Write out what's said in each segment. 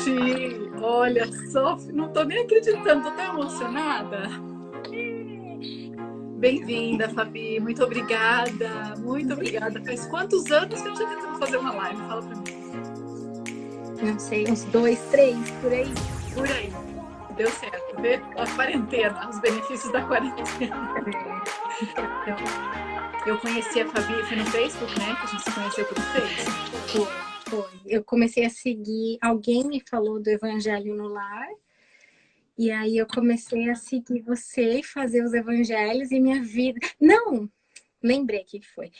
Sim, olha só, não tô nem acreditando, tô tão emocionada. Bem-vinda, Fabi, muito obrigada, muito obrigada. Faz quantos anos que eu tô tentando fazer uma live? Fala pra mim. Não sei, uns 2, 3, por aí. Por aí, deu certo, vê? A quarentena, os benefícios da quarentena. Então, eu conheci a Fabi, foi no Facebook, né? Que a gente se conheceu pelo Facebook. Foi. Eu comecei a seguir, alguém me falou do Evangelho no Lar, e aí eu comecei a seguir você e fazer os evangelhos e minha vida... Não! Lembrei o que foi.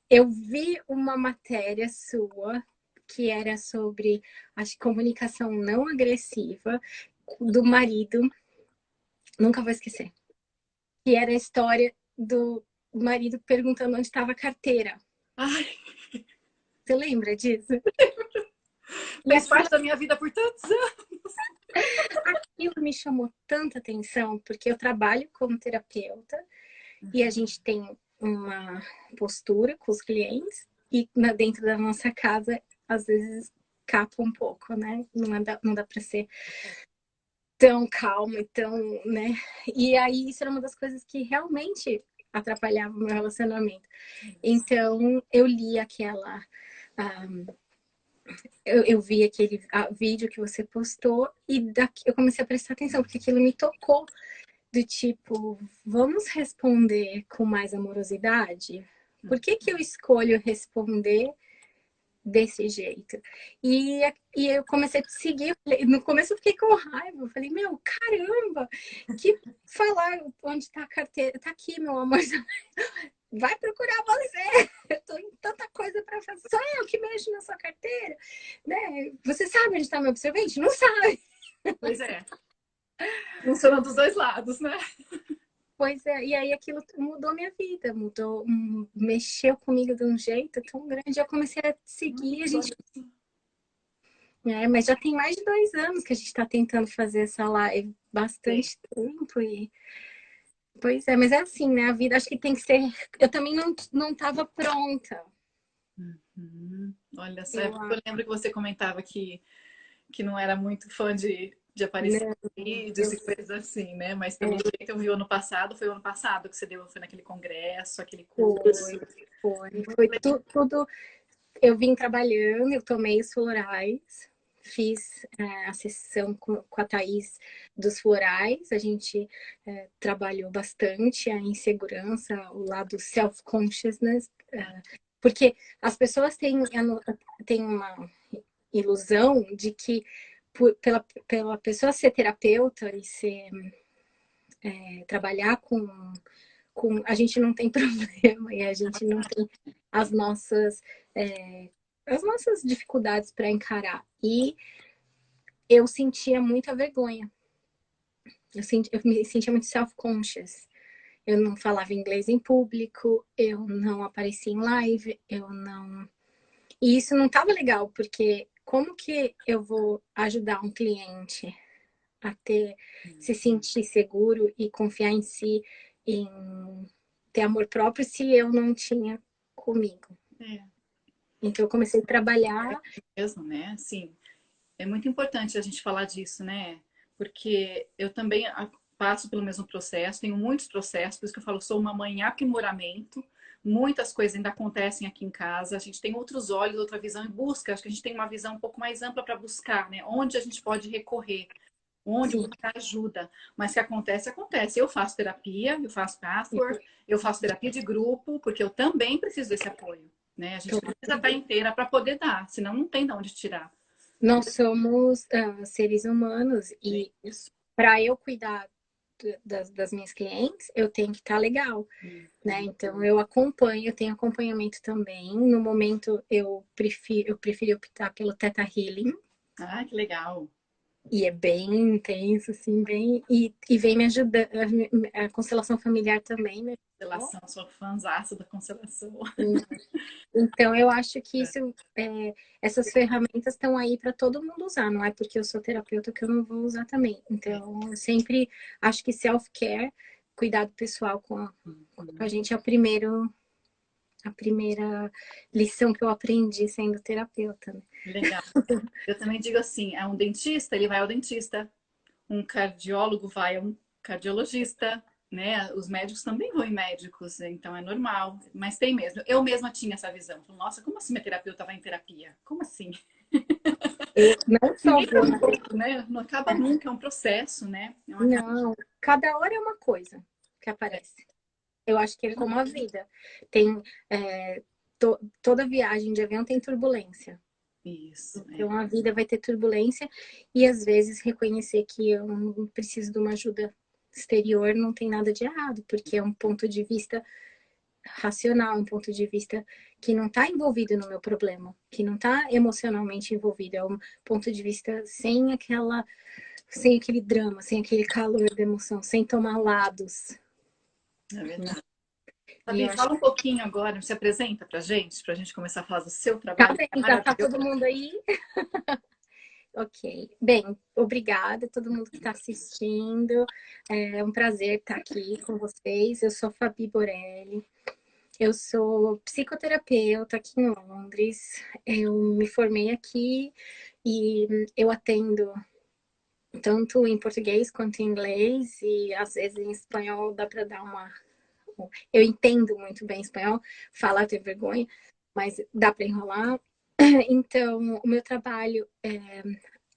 Eu vi uma matéria sua que era sobre, acho que comunicação não agressiva do marido, nunca vou esquecer, que era a história do marido perguntando onde estava a carteira. Ai, Você lembra disso? E fez aquilo, parte da minha vida por tantos anos. aquilo me chamou tanta atenção, porque eu trabalho como terapeuta e a gente tem uma postura com os clientes e dentro da nossa casa, às vezes, capa um pouco, né? Não dá para ser tão calma e tão, né? E aí isso era uma das coisas que realmente atrapalhava o meu relacionamento. Então, eu li aquela... eu vi aquele vídeo que você postou e daqui eu comecei a prestar atenção, porque aquilo me tocou do tipo, vamos responder com mais amorosidade? Por que que eu escolho responder desse jeito? E eu comecei a te seguir, no começo eu fiquei com raiva, eu falei, meu, caramba, que falar onde está a carteira, tá aqui, meu amor, vai procurar você, eu tô em tanta coisa para fazer, só eu que mexo na sua carteira, né? Você sabe onde está meu absorvente? Não sabe. Pois é. Funciona dos dois lados, né? Pois é, e aí aquilo mudou minha vida, mexeu comigo de um jeito tão grande, eu comecei a seguir, a gente... mas já tem mais de 2 anos que a gente está tentando fazer essa live, bastante tempo e... Pois é, mas é assim, né? A vida acho que tem que ser... Eu também não estava pronta. Olha só, eu lembro que você comentava que não era muito fã de aparecer em vídeos e coisas assim, né? Mas pelo jeito eu vi ano passado, foi o ano passado que você deu, foi naquele congresso, aquele curso. Foi tudo. Eu vim trabalhando, eu tomei os florais, fiz a sessão com a Thaís dos florais, a gente trabalhou bastante a insegurança, o lado self-consciousness, porque as pessoas têm uma ilusão de que pela pessoa ser terapeuta e trabalhar a gente não tem problema e a gente não tem as nossas dificuldades para encarar. E eu sentia muita vergonha. Eu me sentia muito self-conscious. Eu não falava inglês em público, eu não aparecia em live, eu não... E isso não estava legal, porque como que eu vou ajudar um cliente a se sentir seguro e confiar em si, em ter amor próprio, se eu não tinha comigo? Então eu comecei a trabalhar. Mesmo, né? Assim, é muito importante a gente falar disso, né? Porque eu também passo pelo mesmo processo, tenho muitos processos, por isso que eu falo, sou uma mãe em aprimoramento, muitas coisas ainda acontecem aqui em casa, a gente tem outros olhos, outra visão e busca, acho que a gente tem uma visão um pouco mais ampla para buscar, né? Onde a gente pode recorrer, onde buscar ajuda. Mas se acontece, acontece. Eu faço terapia, eu faço password, eu faço terapia de grupo, porque eu também preciso desse apoio, né? A gente precisa estar inteira para poder dar, senão não tem de onde tirar. Nós somos seres humanos e para eu cuidar das minhas clientes, eu tenho que estar legal, né? Então eu acompanho, eu tenho acompanhamento também. No momento eu prefiro optar pelo Theta Healing. Ah, que legal. E é bem intenso, assim, bem... E vem me ajudando, a constelação familiar também, né? Constelação, sou fãzaça da constelação. Então, eu acho que essas ferramentas estão aí para todo mundo usar, não é porque eu sou terapeuta que eu não vou usar também. Então, eu sempre acho que self-care, cuidado pessoal com a gente, é o primeiro a primeira lição que eu aprendi sendo terapeuta, né? Legal. Eu também digo assim, é um dentista, ele vai ao dentista. Um cardiólogo vai a um cardiologista, né? Os médicos também vão em médicos, então é normal. Mas tem mesmo. Eu mesma tinha essa visão. Nossa, como assim minha terapeuta vai em terapia? Como assim? Eu não só Ninguém vou na... né? Não acaba nunca, é um processo, né? É uma... Não, cada hora é uma coisa que aparece. Eu acho que é como a vida. Tem toda viagem de avião tem turbulência. Isso, Então a vida vai ter turbulência e às vezes reconhecer que eu não preciso de uma ajuda exterior não tem nada de errado, porque é um ponto de vista racional, um ponto de vista que não está envolvido no meu problema, que não está emocionalmente envolvido, é um ponto de vista sem aquele drama, sem aquele calor da emoção, sem tomar lados. é verdade. E Fabi, eu acho fala um pouquinho agora, se apresenta pra gente começar a falar do seu que trabalho. tá Que é bem, já tá maravilhoso. todo mundo aí? Ok. Bem, obrigada a todo mundo que está assistindo. É um prazer estar aqui com vocês. Eu sou Fabi Borelli. Eu sou psicoterapeuta aqui em Londres. Eu me formei aqui e eu atendo tanto em português quanto em inglês e às vezes em espanhol dá para dar uma. Eu entendo muito bem espanhol, falar tenho vergonha, mas dá para enrolar. Então, o meu trabalho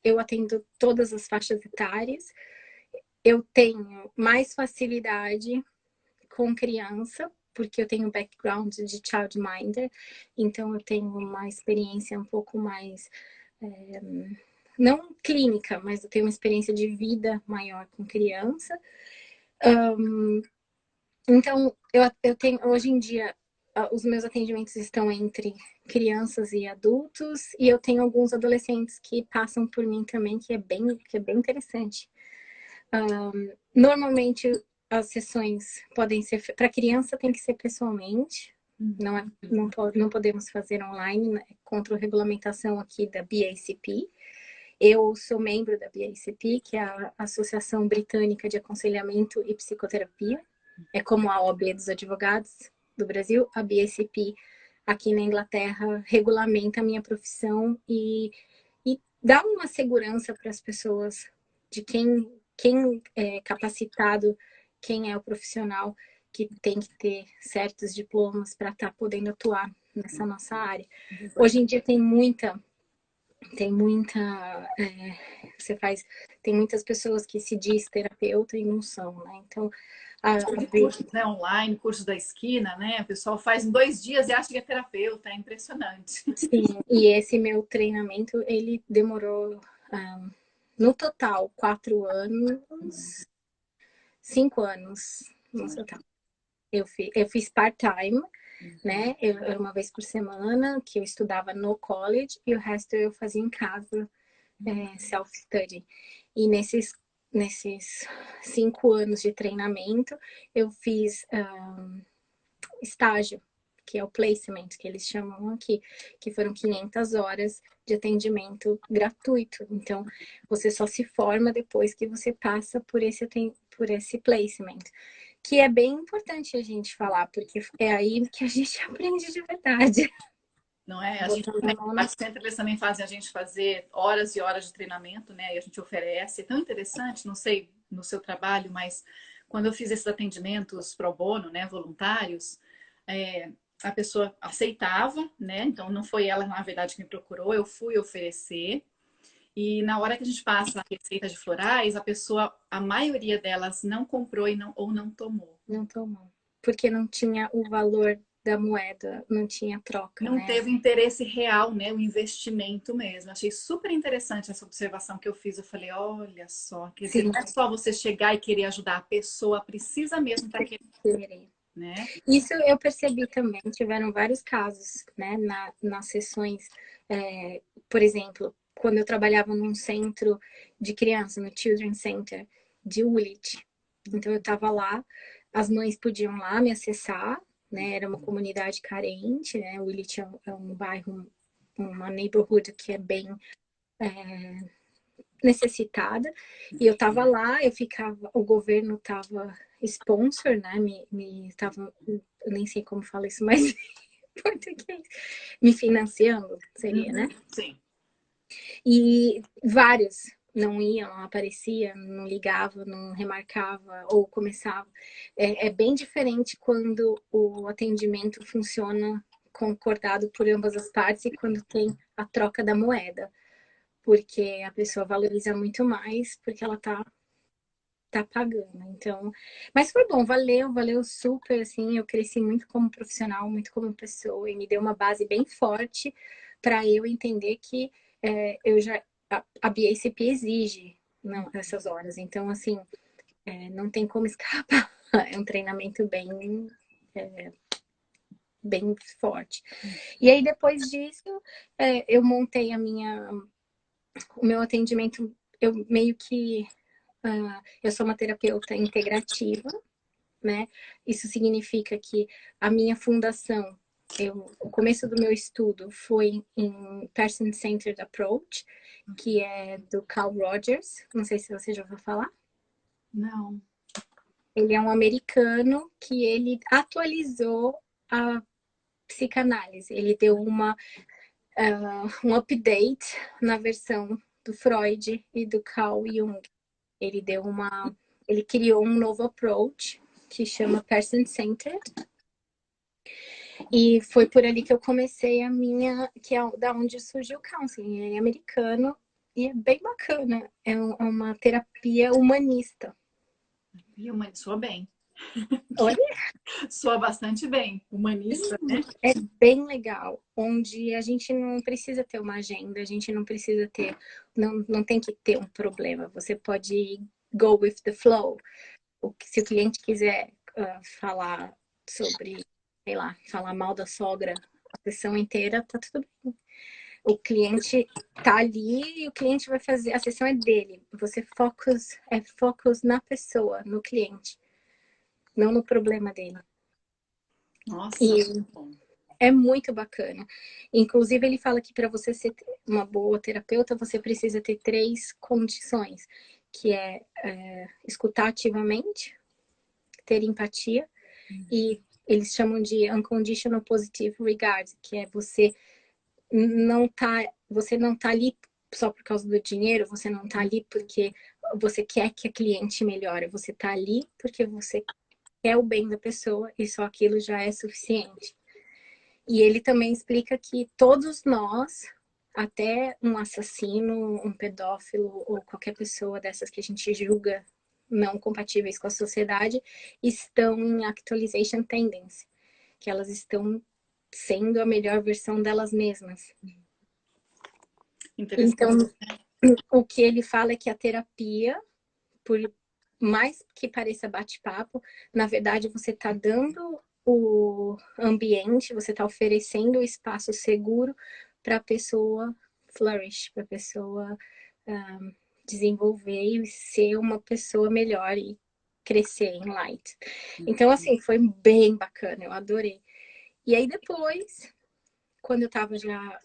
eu atendo todas as faixas etárias. Eu tenho mais facilidade com criança, porque eu tenho background de childminder, então eu tenho uma experiência um pouco mais, não clínica, mas eu tenho uma experiência de vida maior com criança. Então, eu tenho, hoje em dia, os meus atendimentos estão entre crianças e adultos, e eu tenho alguns adolescentes que passam por mim também, que é bem interessante. Normalmente, as sessões podem ser... Para criança, tem que ser pessoalmente. Não podemos fazer online, né, contra a regulamentação aqui da BACP. Eu sou membro da BACP, que é a Associação Britânica de Aconselhamento e Psicoterapia. É como a OAB dos advogados do Brasil. A BACP, aqui na Inglaterra, regulamenta a minha profissão e dá uma segurança para as pessoas de quem é capacitado, quem é o profissional que tem que ter certos diplomas para estar podendo atuar nessa nossa área. Hoje em dia tem muita tem muitas pessoas que se diz terapeuta e não são, né? Então De cursos, né, online, curso da esquina, né? O pessoal faz em 2 dias e acha que é terapeuta, é impressionante. sim, e esse meu treinamento ele demorou no total 4 anos, 5 anos no total. Eu fiz part-time, né? Era uma vez por semana que eu estudava no college e o resto eu fazia em casa, self-study. E nesses 5 anos de treinamento, eu fiz estágio, que é o placement, que eles chamam aqui, que foram 500 horas de atendimento gratuito. Então, você só se forma depois que você passa por esse placement. Que é bem importante a gente falar, porque é aí que a gente aprende de verdade. Não é? A gente, né, sempre eles também fazem a gente fazer horas e horas de treinamento, né? E a gente oferece. É tão interessante, não sei no seu trabalho, mas quando eu fiz esses atendimentos pro bono, né, voluntários, a pessoa aceitava, né? Então não foi ela, na verdade, que me procurou, eu fui oferecer. E na hora que a gente passa a receita de florais, a maioria delas não comprou ou não tomou. Não tomou. Porque não tinha o valor da moeda, não tinha troca, Não né? teve interesse real, né? O investimento mesmo. Achei super interessante essa observação que eu fiz. Eu falei, olha só, quer dizer, Sim. não é só você chegar e querer ajudar, a pessoa precisa mesmo estar querendo, né? Isso eu percebi também, tiveram vários casos, né, nas sessões, por exemplo, quando eu trabalhava num centro de criança, no Children's Center de Woolwich. Então eu estava lá, as mães podiam lá me acessar, né, era uma comunidade carente, né, Woolwich é um bairro, uma neighborhood que é bem necessitada, e eu tava lá, o governo tava sponsor, né, eu nem sei como fala isso, mas português. Me financiando, seria, né? Sim. E vários não iam, não aparecia, não ligava, não remarcava ou começava. É bem diferente quando o atendimento funciona concordado por ambas as partes e quando tem a troca da moeda, porque a pessoa valoriza muito mais porque ela tá pagando. Então, mas foi bom, valeu super, assim, eu cresci muito como profissional, muito como pessoa e me deu uma base bem forte para eu entender que eu já a BACP exige não, essas horas. Então, assim, não tem como escapar. É um treinamento bem forte. E aí, depois disso, eu montei o meu atendimento, eu meio que eu sou uma terapeuta integrativa, né? Isso significa que a minha fundação, o começo do meu estudo foi em Person-Centered Approach, que é do Carl Rogers. Não sei se você já ouviu falar. Não. Ele é um americano que ele atualizou a psicanálise. Ele deu um update na versão do Freud e do Carl Jung. Ele criou um novo approach que chama Person-Centered. E foi por ali que eu comecei que é da onde surgiu o counseling. É americano e é bem bacana. É uma terapia humanista. E soa bem. Olha, Soa bastante bem. Humanista, né? é bem legal. Onde a gente não precisa ter uma agenda, a gente não precisa ter, não tem que ter um problema. Você pode go with the flow. Se o cliente quiser falar sobre, sei lá, falar mal da sogra a sessão inteira, tá tudo bem. O cliente tá ali e o cliente vai fazer, a sessão é dele. Você focus na pessoa, no cliente, não no problema dele. Nossa, E muito bom. é muito bacana. Inclusive, ele fala que para você ser uma boa terapeuta, você precisa ter 3 condições, que é escutar ativamente, ter empatia e eles chamam de unconditional positive regard, que é você não tá ali só por causa do dinheiro, você não tá ali porque você quer que a cliente melhore, você tá ali porque você quer o bem da pessoa e só aquilo já é suficiente. E ele também explica que todos nós, até um assassino, um pedófilo ou qualquer pessoa dessas que a gente julga não compatíveis com a sociedade, estão em actualization tendency, que elas estão sendo a melhor versão delas mesmas. Então, Interessante. o que ele fala é que a terapia, por mais que pareça bate-papo, na verdade você está dando o ambiente, você está oferecendo o espaço seguro para a pessoa flourish, para a pessoa desenvolver e ser uma pessoa melhor e crescer em light. Então, assim, foi bem bacana, eu adorei. E aí depois, quando eu estava já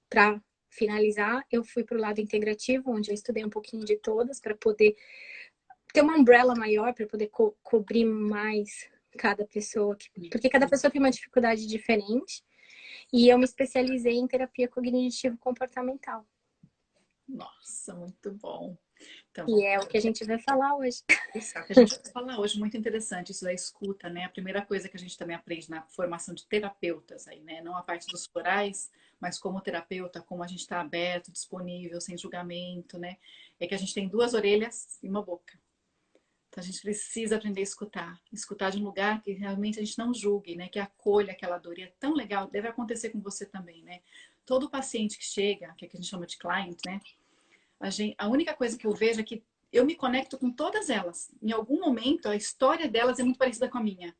para finalizar, eu fui para o lado integrativo, onde eu estudei um pouquinho de todas para poder ter uma umbrella maior, para poder cobrir mais cada pessoa, porque cada pessoa tem uma dificuldade diferente. E eu me especializei em terapia cognitivo-comportamental. Nossa, muito bom. Então, E é o que a gente vai falar hoje. isso é o que a gente vai falar hoje, muito interessante isso da escuta, né? A primeira coisa que a gente também aprende na formação de terapeutas aí, né? Não a parte dos florais, mas como terapeuta, como a gente está aberto, disponível, sem julgamento, né? É que a gente tem 2 orelhas e uma boca. Então a gente precisa aprender a escutar. Escutar de um lugar que realmente a gente não julgue, né? Que acolha aquela dor. E é tão legal, deve acontecer com você também, né? Todo paciente que chega, que a gente chama de client, né? A única coisa que eu vejo é que eu me conecto com todas elas. Em algum momento, a história delas é muito parecida com a minha.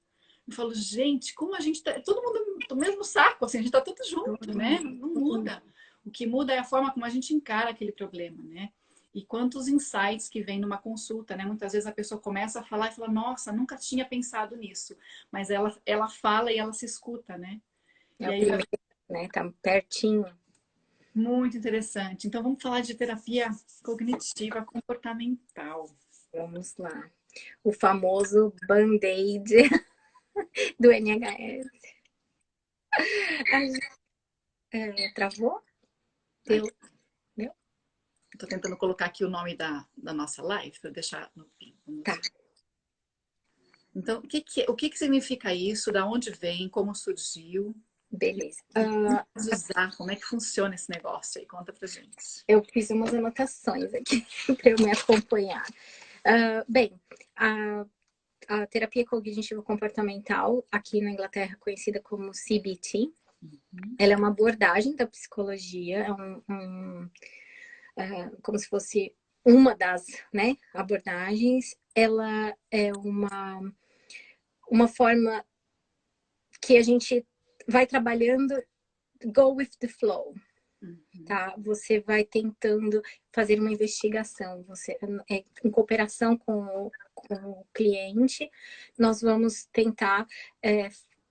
Eu falo, gente, como a gente tá. Todo mundo do mesmo saco, assim, a gente tá tudo junto, né? Não muda. O que muda é a forma como a gente encara aquele problema, né? E quantos insights que vem numa consulta, né? Muitas vezes a pessoa começa a falar e fala, nossa, nunca tinha pensado nisso. Mas ela fala e ela se escuta, né? É E o aí primeiro, né? Tá pertinho. muito interessante. Então vamos falar de terapia cognitiva comportamental. Vamos lá. O famoso band-aid do NHS. Travou? Ai, Deu? Deu? tô tentando colocar aqui o nome da nossa live para deixar no. Tá, Então, o que significa isso? Da onde vem? Como surgiu? beleza. Pode usar? Como é que funciona esse negócio aí? Conta pra gente. Eu fiz umas anotações aqui para eu me acompanhar. Bem, a terapia cognitivo-comportamental, aqui na Inglaterra conhecida como CBT, ela é uma abordagem da psicologia, como se fosse uma das, né, abordagens. Ela é uma forma que a gente vai trabalhando go with the flow, tá? Você vai tentando fazer uma investigação, você em cooperação com o cliente, nós vamos tentar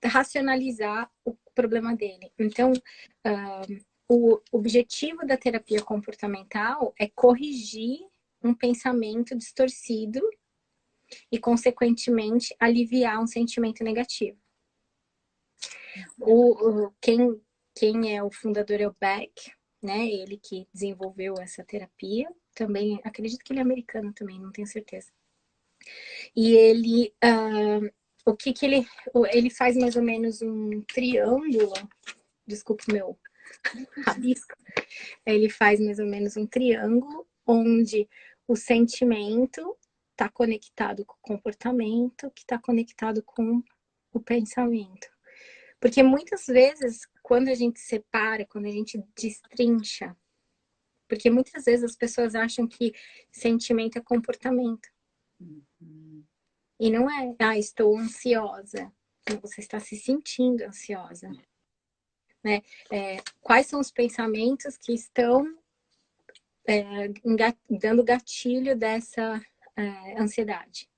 racionalizar o problema dele. Então, o objetivo da terapia comportamental é corrigir um pensamento distorcido e, consequentemente, aliviar um sentimento negativo. Quem é o fundador é o Beck, né? Ele que desenvolveu essa terapia. Também, acredito que ele é americano também, não tenho certeza. E ele, o que ele faz mais ou menos um triângulo, desculpa o meu rabisco, ele faz mais ou menos um triângulo onde o sentimento está conectado com o comportamento, que está conectado com o pensamento. Porque muitas vezes, quando a gente separa, quando a gente destrincha, porque muitas vezes as pessoas acham que sentimento é comportamento. E não é, estou ansiosa. Você está se sentindo ansiosa. Né? Quais são os pensamentos que estão dando gatilho dessa ansiedade?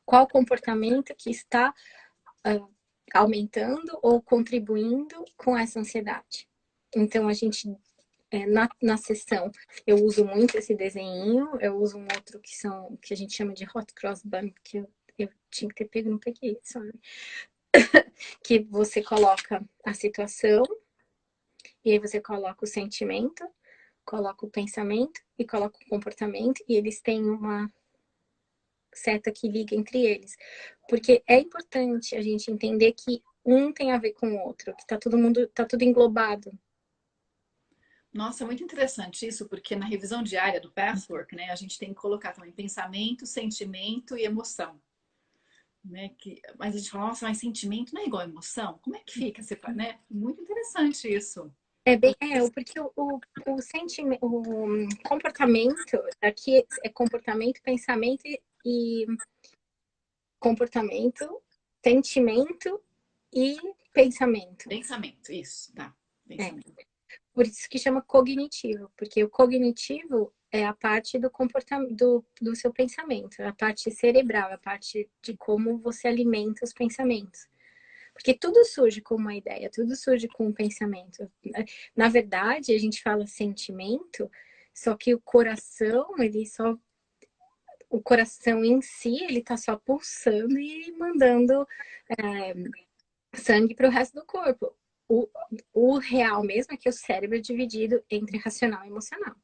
Qual comportamento que está aumentando ou contribuindo com essa ansiedade? Então, a gente, na sessão, eu uso muito esse desenho, eu uso um outro que a gente chama de hot cross bun, que eu tinha que ter pego, não peguei, sabe? Que você coloca a situação, e aí você coloca o sentimento, coloca o pensamento e coloca o comportamento, e eles têm uma seta que liga entre eles. Porque é importante a gente entender que um tem a ver com o outro, que tá tudo englobado. Nossa, é muito interessante isso, porque na revisão diária do Pathwork, né, a gente tem que colocar também pensamento, sentimento e emoção. Né? Mas a gente fala, nossa, mas sentimento não é igual a emoção? Como é que fica? Né? Muito interessante isso. Porque o sentimento, o comportamento, aqui é comportamento, pensamento e comportamento, sentimento e pensamento. Pensamento, isso, tá. Pensamento. Por isso que chama cognitivo, porque o cognitivo é a parte do comportamento do seu pensamento, a parte cerebral, a parte de como você alimenta os pensamentos. Porque tudo surge com uma ideia, tudo surge com um pensamento. Na verdade, a gente fala sentimento, só que o coração, o coração em si, ele tá só pulsando e mandando sangue para o resto do corpo. O real mesmo é que o cérebro é dividido entre racional e emocional.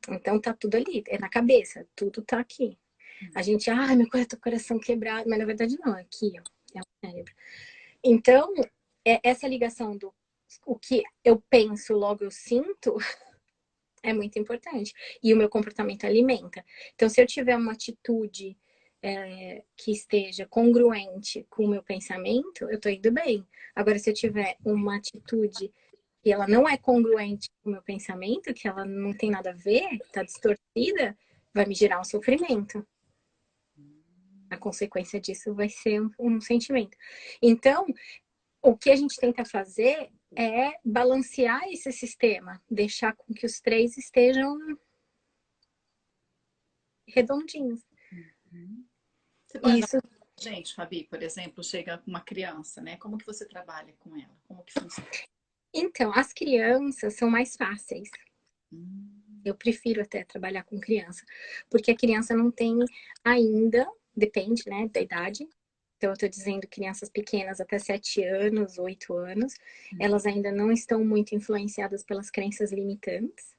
Então tá tudo ali, é na cabeça, tudo tá aqui. A gente, meu coração quebrado, mas na verdade não, é aqui, ó, é o cérebro. Então, essa ligação do o que eu penso, logo eu sinto, é muito importante. E o meu comportamento alimenta. Então, se eu tiver uma atitude que esteja congruente com o meu pensamento, eu tô indo bem. Agora, se eu tiver uma atitude e ela não é congruente com o meu pensamento, que ela não tem nada a ver, tá distorcida, vai me gerar um sofrimento. A consequência disso vai ser um sentimento. Então, o que a gente tenta fazer é balancear esse sistema, deixar com que os três estejam redondinhos. Você pode dar Isso. gente, Fabi, por exemplo, chega uma criança, né? Como que você trabalha com ela? Como que funciona? Então, as crianças são mais fáceis. Eu prefiro até trabalhar com criança, porque a criança não tem ainda, depende, né, da idade, Então, eu estou dizendo crianças pequenas até 7 anos, 8 anos, elas ainda não estão muito influenciadas pelas crenças limitantes.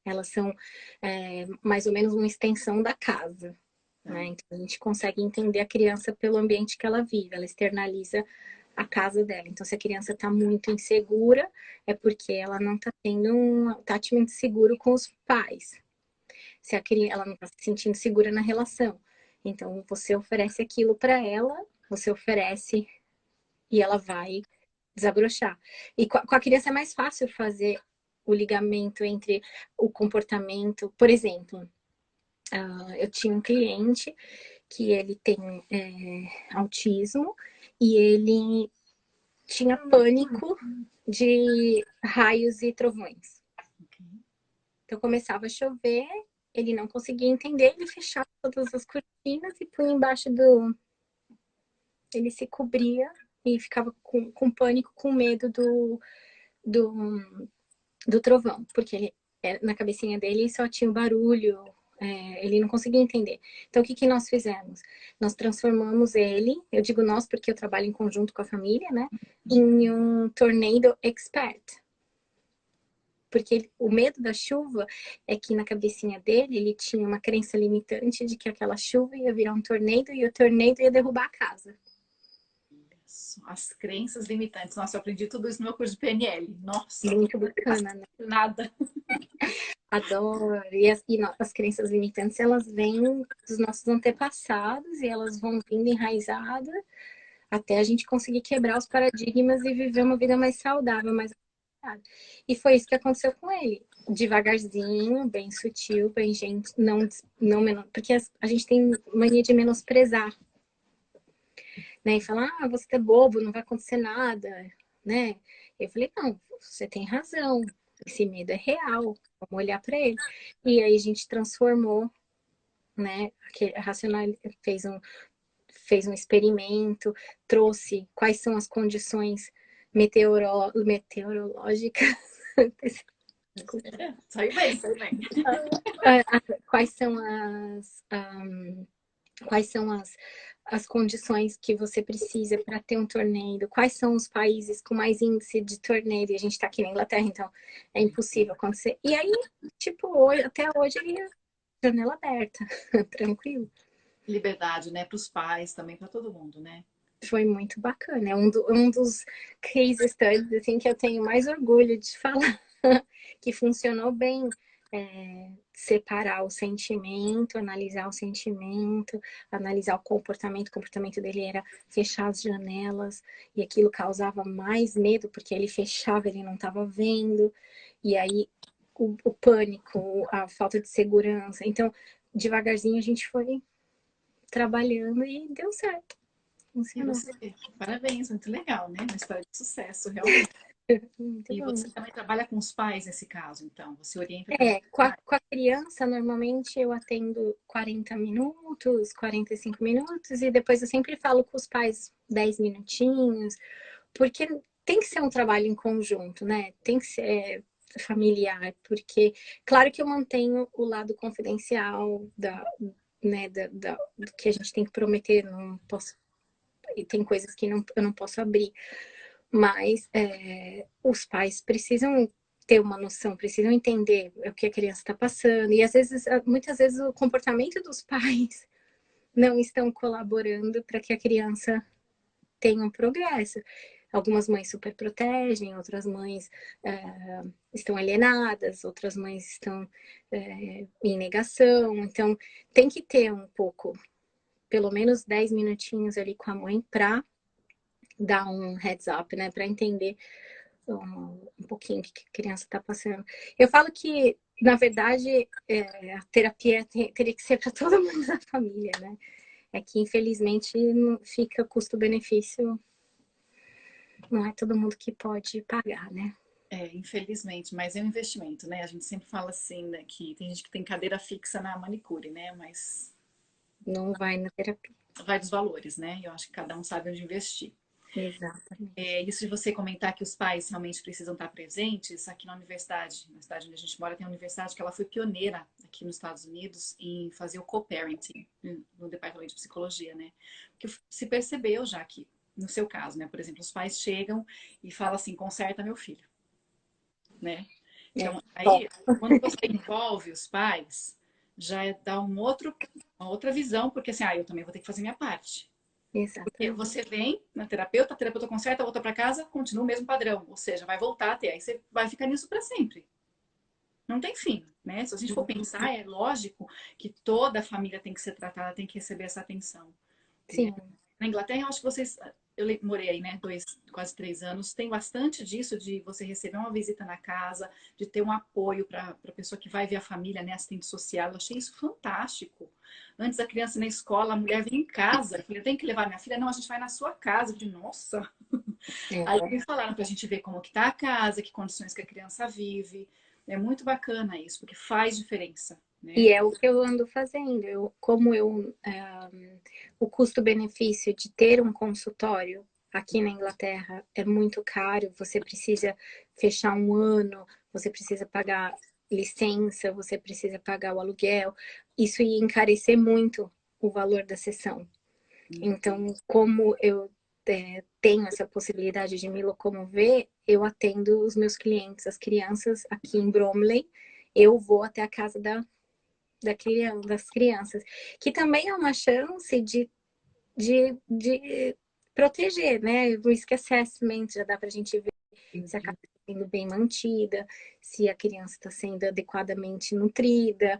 Elas são mais ou menos uma extensão da casa. Né? Então, a gente consegue entender a criança pelo ambiente que ela vive, ela externaliza a casa dela. Então, se a criança está muito insegura, é porque ela não está tendo um attachment seguro com os pais. Se a criança, ela não está se sentindo segura na relação. Então, você oferece aquilo para ela, você oferece e ela vai desabrochar. E com a criança é mais fácil fazer o ligamento entre o comportamento. Por exemplo, eu tinha um cliente que ele tem autismo e ele tinha pânico de raios e trovões. Então começava a chover, ele não conseguia entender, ele fechava todas as cortinas e punha embaixo do... Ele se cobria e ficava com pânico, com medo do trovão, porque ele, na cabecinha dele só tinha o barulho, ele não conseguia entender. Então, o que nós fizemos? Nós transformamos ele, eu digo nós porque eu trabalho em conjunto com a família, né? Em um tornado expert. Porque o medo da chuva é que na cabecinha dele ele tinha uma crença limitante de que aquela chuva ia virar um tornado e o tornado ia derrubar a casa. As crenças limitantes. Nossa, eu aprendi tudo isso no meu curso de PNL. Nossa, muito bacana, né? Nada. Adoro. E as crenças limitantes, elas vêm dos nossos antepassados e elas vão vindo enraizadas até a gente conseguir quebrar os paradigmas e viver uma vida mais saudável, mais adequada. E foi isso que aconteceu com ele. Devagarzinho, bem sutil, bem gente, não porque a gente tem mania de menosprezar, né? E falar, você é bobo, não vai acontecer nada, né? Eu falei, não, você tem razão. Esse medo é real. Vamos olhar para ele. E aí a gente transformou, né? A Racional fez um experimento, trouxe quais são as condições meteorológicas. Saiu bem, saiu bem. Quais são as condições que você precisa para ter um tornado? Quais são os países com mais índice de tornado? E a gente está aqui na Inglaterra, então é impossível acontecer. E aí, tipo, até hoje, janela aberta, tranquilo. Liberdade, né? Para os pais, também para todo mundo, né? Foi muito bacana. É um dos case studies assim, que eu tenho mais orgulho de falar, que funcionou bem. Separar o sentimento, analisar o sentimento, analisar o comportamento. O comportamento dele era fechar as janelas e aquilo causava mais medo porque ele fechava, ele não estava vendo. E aí o pânico, a falta de segurança. Então, devagarzinho a gente foi trabalhando e deu certo. E você, parabéns, muito legal, né? Uma história de sucesso, realmente. Muito E bom. você também trabalha com os pais nesse caso, então? Você orienta com a criança, normalmente eu atendo 40 minutos, 45 minutos, e depois eu sempre falo com os pais 10 minutinhos, porque tem que ser um trabalho em conjunto, né? Tem que ser familiar, porque claro que eu mantenho o lado confidencial do que a gente tem que prometer, não posso, e tem coisas que eu não posso abrir, mas os pais precisam ter uma noção, precisam entender o que a criança está passando, e às vezes, muitas vezes o comportamento dos pais não estão colaborando para que a criança tenha um progresso. Algumas mães super protegem, outras mães estão alienadas, outras mães estão em negação. Então, tem que ter um pouco, pelo menos 10 minutinhos ali com a mãe para dar um heads up, né? Para entender um pouquinho o que a criança está passando. Eu falo que, na verdade, a terapia teria que ser para todo mundo da família, né? É que, infelizmente, fica custo-benefício, não é todo mundo que pode pagar, né? infelizmente, mas é um investimento, né? A gente sempre fala assim, né, que tem gente que tem cadeira fixa na manicure, né? Mas não vai na terapia. vai dos valores, né? Eu acho que cada um sabe onde investir. Exatamente. Isso de você comentar que os pais realmente precisam estar presentes, aqui na cidade onde a gente mora, tem uma universidade que ela foi pioneira aqui nos Estados Unidos em fazer o co-parenting no departamento de psicologia, né? Porque se percebeu já que, no seu caso, né, por exemplo, os pais chegam e falam assim, conserta meu filho, né? Então, Bom, aí, quando você envolve os pais, já dá uma outra visão, porque assim, eu também vou ter que fazer minha parte. Porque exatamente. você vem na terapeuta, a terapeuta conserta, volta para casa, continua o mesmo padrão. Ou seja, vai voltar até. Aí você vai ficar nisso para sempre. Não tem fim, né? Se a gente for pensar, é lógico que toda a família tem que ser tratada, tem que receber essa atenção. Sim, Na Inglaterra, eu acho que vocês. Morei aí, né? Quase 3 anos. Tem bastante disso de você receber uma visita na casa, de ter um apoio para a pessoa que vai ver a família, né? Assistente social. Eu achei isso fantástico. Antes a criança na escola, a mulher vem em casa. Eu falei, eu tenho que levar minha filha? Não, a gente vai na sua casa. Eu falei, nossa. Aí é. me falaram para a gente ver como que tá a casa, que condições que a criança vive. É muito bacana isso, porque faz diferença, E né? é o que eu ando fazendo. O custo-benefício de ter um consultório aqui na Inglaterra é muito caro. Você precisa fechar um ano, você precisa pagar licença, você precisa pagar o aluguel. Isso ia encarecer muito o valor da sessão. Então, como eu tenho essa possibilidade de me locomover, eu atendo os meus clientes, as crianças aqui em Bromley. Eu vou até a casa das crianças, que também é uma chance de proteger, né? Risk assessment, já dá para a gente ver se a casa está sendo bem mantida, se a criança está sendo adequadamente nutrida,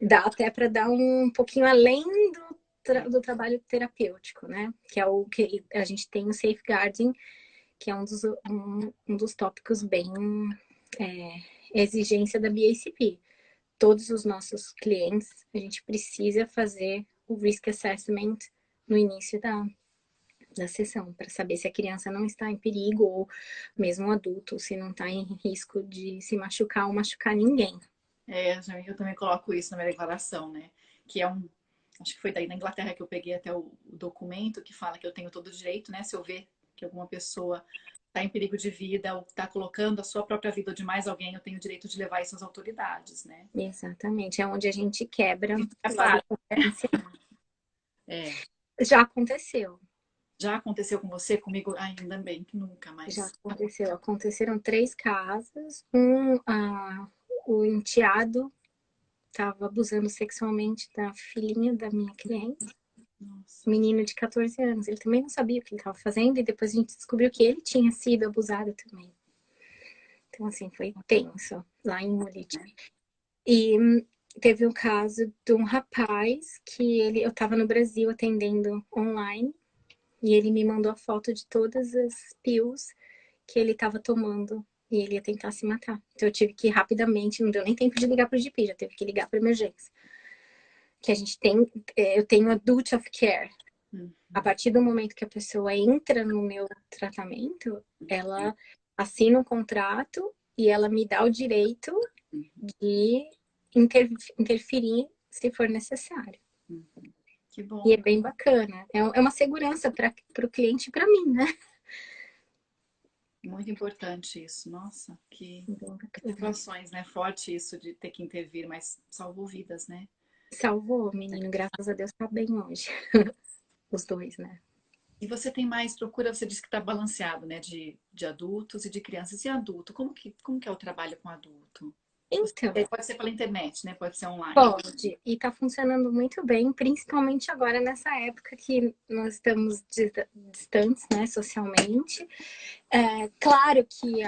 dá até para dar um pouquinho além do trabalho terapêutico, né? Que é o que a gente tem o safeguarding, que é um dos tópicos bem exigência da BACP. Todos os nossos clientes, a gente precisa fazer o risk assessment no início da sessão, para saber se a criança não está em perigo, ou mesmo o adulto, se não está em risco de se machucar ou machucar ninguém. Eu também coloco isso na minha declaração, né? Que é acho que foi daí na Inglaterra que eu peguei até o documento que fala que eu tenho todo o direito, né? Se eu ver que alguma pessoa está em perigo de vida ou está colocando a sua própria vida ou de mais alguém, eu tenho o direito de levar isso às autoridades, né? Exatamente, é onde a gente quebra É o lado fácil. confidencial. É. Já aconteceu, Já aconteceu com você? Comigo ainda bem que nunca, já mas aconteceu. Aconteceram 3 casos. O enteado estava abusando sexualmente da filhinha da minha cliente, nossa. menino de 14 anos. Ele também não sabia o que ele estava fazendo e depois a gente descobriu que ele tinha sido abusado também. Então, assim, foi tenso lá em Molite. E teve um caso de um rapaz que eu estava no Brasil atendendo online e ele me mandou a foto de todas as pills que ele estava tomando e ele ia tentar se matar. Então eu tive que ir rapidamente, não deu nem tempo de ligar para o GP, já teve que ligar para emergência. Que a gente tem, eu tenho a duty of care. A partir do momento que a pessoa entra no meu tratamento, ela assina um contrato e ela me dá o direito de interferir se for necessário. Que E é bom. bem bacana. É uma segurança para o cliente e para mim, né? Muito importante isso. Nossa, que Bem bacana. situações, né? Forte isso de ter que intervir, mas salvou vidas, né? Salvou o menino, graças a Deus tá bem hoje. Os dois, né? E você tem mais procura, você disse que está balanceado, né? De adultos e de crianças. E adulto, como que é o trabalho com adulto? Então, Pode ser pela internet, né? Pode ser online. pode. E tá funcionando muito bem, principalmente agora nessa época que nós estamos distantes, né, socialmente. Claro que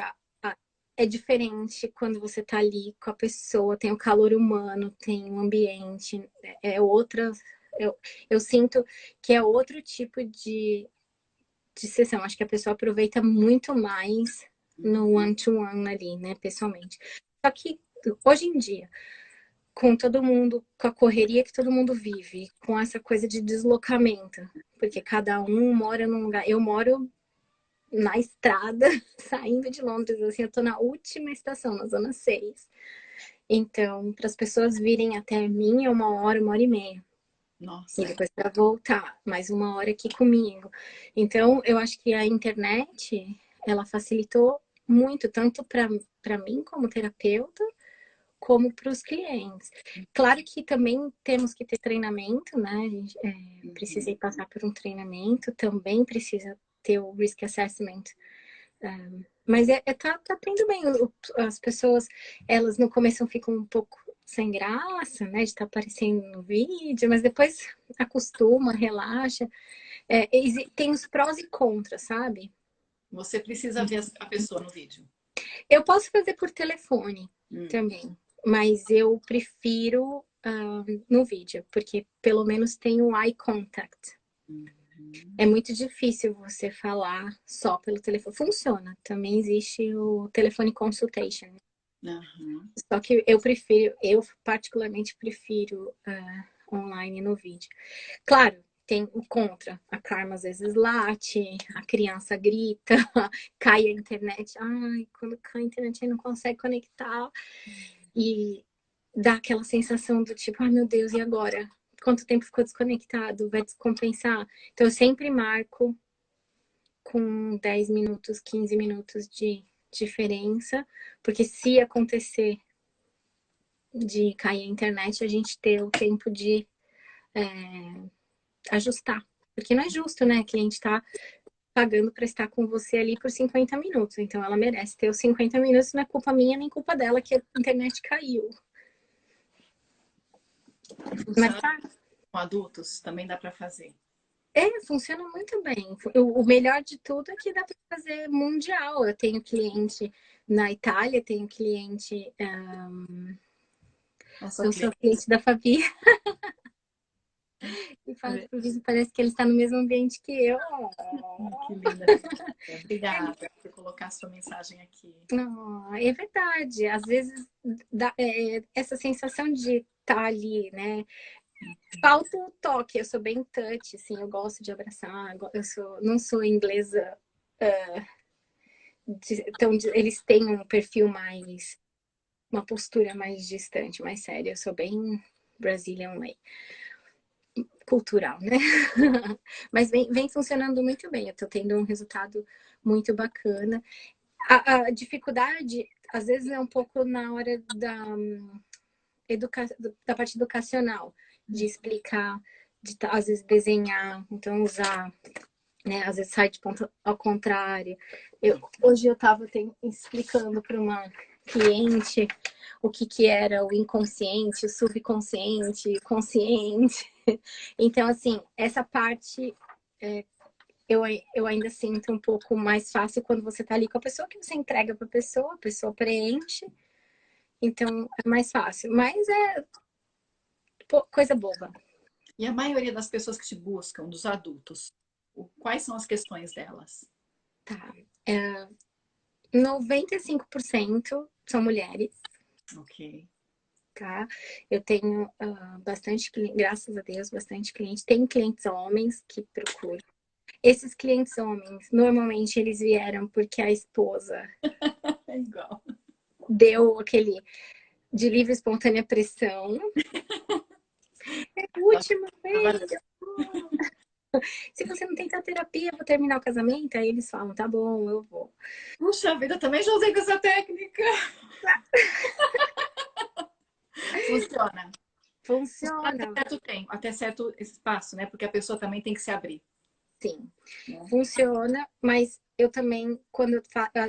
é diferente quando você tá ali com a pessoa, tem o calor humano, tem o ambiente, é outra. Eu sinto que é outro tipo de sessão. Acho que a pessoa aproveita muito mais no one-to-one ali, né, pessoalmente. Só que hoje em dia, com todo mundo, com a correria que todo mundo vive, com essa coisa de deslocamento, porque cada um mora num lugar. Eu moro na estrada, saindo de Londres, assim, eu tô na última estação, na zona 6. Então, para as pessoas virem até mim é 1 hora, 1 hora e meia. E Nossa, depois para voltar, mais 1 hora aqui comigo. Então, eu acho que a internet, ela facilitou muito, tanto para mim como terapeuta, como para os clientes. Claro que também temos que ter treinamento, né? A gente, precisei passar por um treinamento, também precisa ter o risk assessment. Mas tá tendo bem. As pessoas, elas no começo ficam um pouco sem graça, né? De estar aparecendo no vídeo, mas depois acostuma, relaxa. Tem os prós e contras, sabe? você precisa ver a pessoa no vídeo. Eu posso fazer por telefone Hum. também, mas eu prefiro no vídeo, porque pelo menos tem o eye contact. É muito difícil você falar só pelo telefone. Funciona, também existe o telefone consultation. Uhum. Só que eu particularmente prefiro online no vídeo. Claro, tem o contra. A Karma às vezes late, a criança grita, cai a internet. Ai, quando cai a internet aí não consegue conectar. E dá aquela sensação do tipo, ai meu Deus, e agora? Quanto tempo ficou desconectado? Vai descompensar? Então eu sempre marco com 10 minutos, 15 minutos de diferença, porque se acontecer de cair a internet, a gente ter o tempo de ajustar. Porque não é justo, né? A cliente tá pagando para estar com você ali por 50 minutos. Então ela merece ter os 50 minutos, não é culpa minha nem culpa dela que a internet caiu. Mas Funciona tá. com adultos, também dá para fazer. Funciona muito bem. O melhor de tudo é que dá para fazer mundial. Eu tenho cliente na Itália, tenho cliente. Nossa, Eu sou cliente da Fabi e falo é, pro vídeo, parece que ele está no mesmo ambiente que eu. que linda. Obrigada por colocar a sua mensagem aqui. Não, é verdade. Às vezes essa sensação de estar ali, né? Falta o toque. Eu sou bem touch, assim, eu gosto de abraçar. Não sou inglesa. Então, eles têm um perfil mais, uma postura mais distante, mais séria. Eu sou bem Brazilian way, cultural, né? Mas vem funcionando muito bem. Eu tô tendo um resultado muito bacana. A dificuldade, às vezes, é um pouco na hora da parte educacional, de explicar, às vezes desenhar, então usar, né? Às vezes sai de ponta ao contrário. Hoje eu estava explicando para uma cliente o que era o inconsciente, o subconsciente, o consciente. Então, assim, essa parte eu ainda sinto um pouco mais fácil quando você está ali com a pessoa, que você entrega para a pessoa preenche. Então, é mais fácil. Mas é coisa boba. E a maioria das pessoas que te buscam, dos adultos, quais são as questões delas? Tá. 95% são mulheres, Ok. tá? Eu tenho bastante cliente, graças a Deus, bastante cliente. Tem clientes homens que procuram. Esses clientes homens, normalmente eles vieram porque a esposa É igual. deu aquele de livre e espontânea pressão. É a última vez. Se você não tentar terapia, eu vou terminar o casamento. Aí eles falam, tá bom, eu vou. Puxa vida, eu também já usei essa técnica. Funciona. Funciona Funciona, até certo tempo, até certo espaço, né? Porque a pessoa também tem que se abrir. sim. Né? Funciona, mas eu também, quando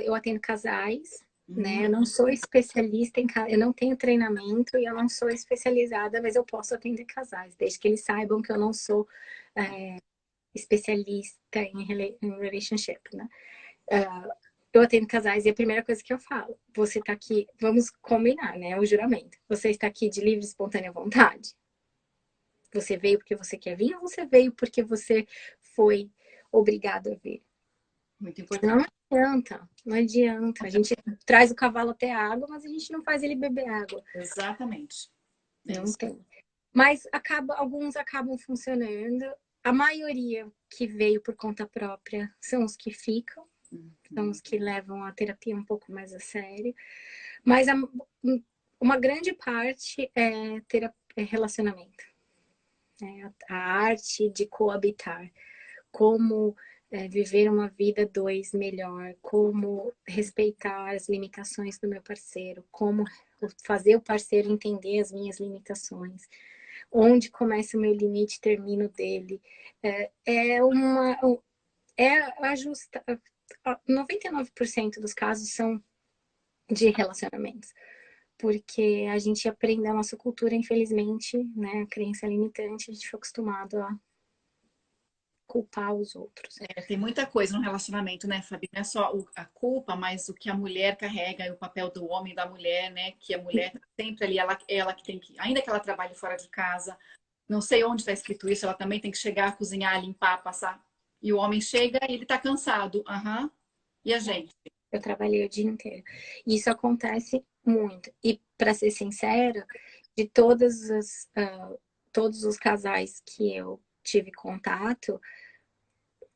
eu atendo casais, né? Eu não sou especialista eu não tenho treinamento e eu não sou especializada, mas eu posso atender casais, desde que eles saibam que eu não sou especialista em relationship, né? Eu atendo casais e a primeira coisa que eu falo, você tá aqui, vamos combinar, né? O juramento. Você está aqui de livre e espontânea vontade? Você veio porque você quer vir ou você veio porque você foi obrigado a vir? Muito Não importante. adianta, não adianta. A gente traz o cavalo até a água, mas a gente não faz ele beber água. Exatamente. É Não isso. tem. Mas alguns acabam funcionando. A maioria que veio por conta própria são os que ficam, são os que levam a terapia um pouco mais a sério. Mas uma grande parte é relacionamento. né? A arte de coabitar, como viver uma vida dois melhor, como respeitar as limitações do meu parceiro, como fazer o parceiro entender as minhas limitações, onde começa o meu limite, termino dele. Ajusta. 99% dos casos são de relacionamentos, porque a gente aprende a nossa cultura, infelizmente, né, a crença limitante, a gente foi acostumado a culpar os outros. Tem muita coisa no relacionamento, né, Fabi? Não é só a culpa, mas o que a mulher carrega e o papel do homem e da mulher, né? Que a mulher tá sempre ali, ela que tem que, ainda que ela trabalhe fora de casa, não sei onde está escrito isso, ela também tem que chegar, cozinhar, limpar, passar. E o homem chega e ele tá cansado. Aham. E a gente? Eu trabalhei o dia inteiro. E isso acontece muito. E, para ser sincera, de todos os casais que eu tive contato,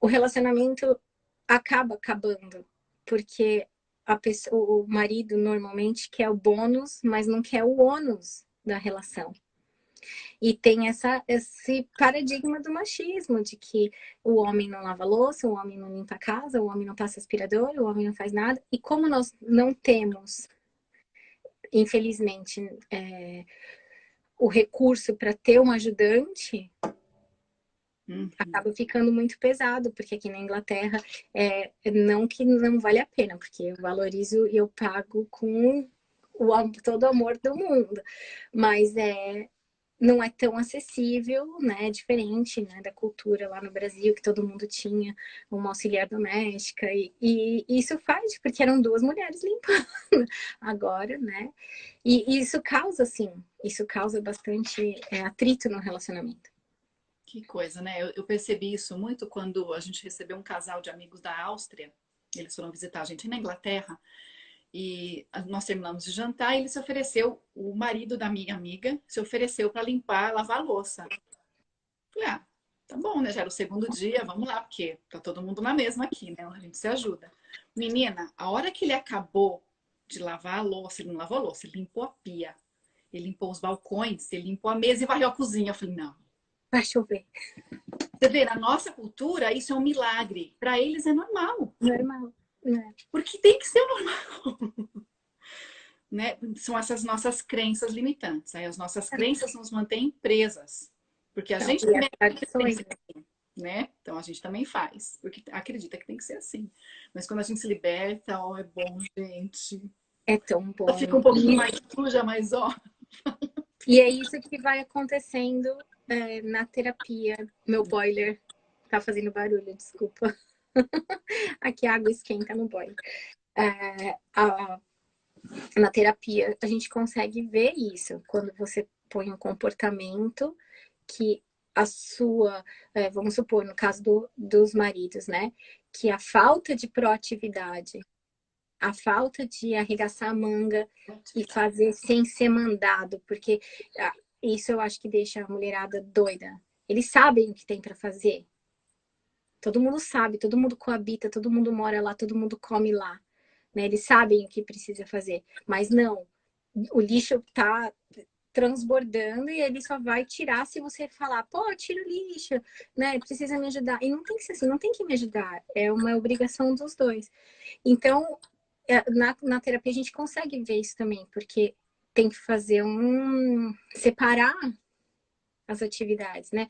o relacionamento acaba acabando. Porque o marido normalmente quer o bônus, mas não quer o ônus da relação. E tem esse paradigma do machismo, de que o homem não lava louça, o homem não limpa a casa, o homem não passa aspirador, o homem não faz nada. E como nós não temos, infelizmente, o recurso para ter um ajudante, acaba ficando muito pesado, porque aqui na Inglaterra, não que não vale a pena, porque eu valorizo e eu pago com todo o amor do mundo, mas não é tão acessível, né? É diferente, né, da cultura lá no Brasil, que todo mundo tinha uma auxiliar doméstica, e isso faz, porque eram duas mulheres limpando agora, né? E isso causa, assim, isso causa bastante atrito no relacionamento. Que coisa, né? Eu percebi isso muito quando a gente recebeu um casal de amigos da Áustria. Eles foram visitar a gente na Inglaterra. E nós terminamos de jantar e ele se ofereceu, o marido da minha amiga se ofereceu para limpar, lavar a louça. Falei, tá bom, né? Já era o segundo dia, vamos lá, porque tá todo mundo na mesma aqui, né? A gente se ajuda. Menina, a hora que ele acabou de lavar a louça, ele não lavou a louça, ele limpou a pia, ele limpou os balcões, ele limpou a mesa e varreu a cozinha. Eu falei, não. Vai chover. Você vê, na nossa cultura, isso é um milagre. Para eles é normal. Normal, né? Porque tem que ser normal. Né? São essas nossas crenças limitantes. Aí as nossas crenças nos mantêm presas. Porque a gente também tem que ser assim, né? Então a gente também faz, porque acredita que tem que ser assim. Mas quando a gente se liberta, é bom, gente. É tão bom. Ela fica um pouquinho mais suja, mas E é isso que vai acontecendo na terapia. Meu boiler tá fazendo barulho, desculpa. Aqui a água esquenta no boiler. Na terapia, a gente consegue ver isso. Quando você põe um comportamento que a sua, vamos supor, no caso dos maridos, né? Que a falta de proatividade, a falta de arregaçar a manga e fazer sem ser mandado, porque isso eu acho que deixa a mulherada doida. Eles sabem o que tem para fazer. Todo mundo sabe, todo mundo coabita, todo mundo mora lá, todo mundo come lá. Né? Eles sabem o que precisa fazer, mas não. O lixo tá transbordando e ele só vai tirar se você falar, pô, tira o lixo, né? Precisa me ajudar. E não tem que ser assim, não tem que me ajudar. É uma obrigação dos dois. Então, na terapia a gente consegue ver isso também, porque tem que fazer separar as atividades, né?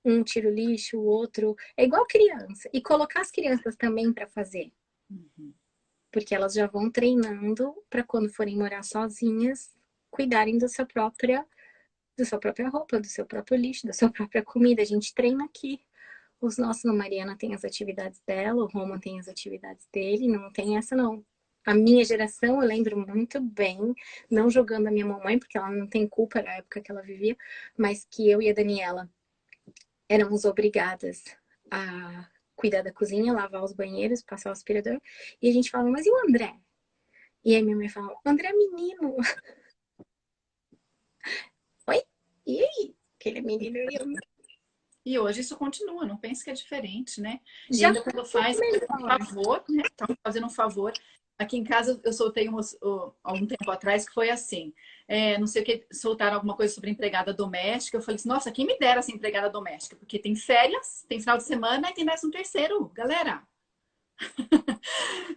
Um tira o lixo, o outro. É igual criança. E colocar as crianças também para fazer. Porque elas já vão treinando para quando forem morar sozinhas, cuidarem da sua própria roupa, do seu próprio lixo, da sua própria comida. A gente treina aqui. Os nossos, a Mariana tem as atividades dela, o Roman tem as atividades dele, não tem essa não. A minha geração, eu lembro muito bem, não jogando a minha mamãe, porque ela não tem culpa da época que ela vivia, mas que eu e a Daniela éramos obrigadas a cuidar da cozinha, lavar os banheiros, passar o aspirador, e a gente falava, mas e o André? E aí minha mãe falava, o André é menino. Oi? E aí? Aquele é menino e eu... E hoje isso continua, não pense que é diferente, né? E Já ainda quando faz um favor, né? Estão fazendo um favor. aqui em casa eu soltei algum tempo atrás que foi assim. Não sei o que, soltaram alguma coisa sobre empregada doméstica. Eu falei assim, nossa, quem me dera essa empregada doméstica? Porque tem férias, tem final de semana e tem 13º. Galera,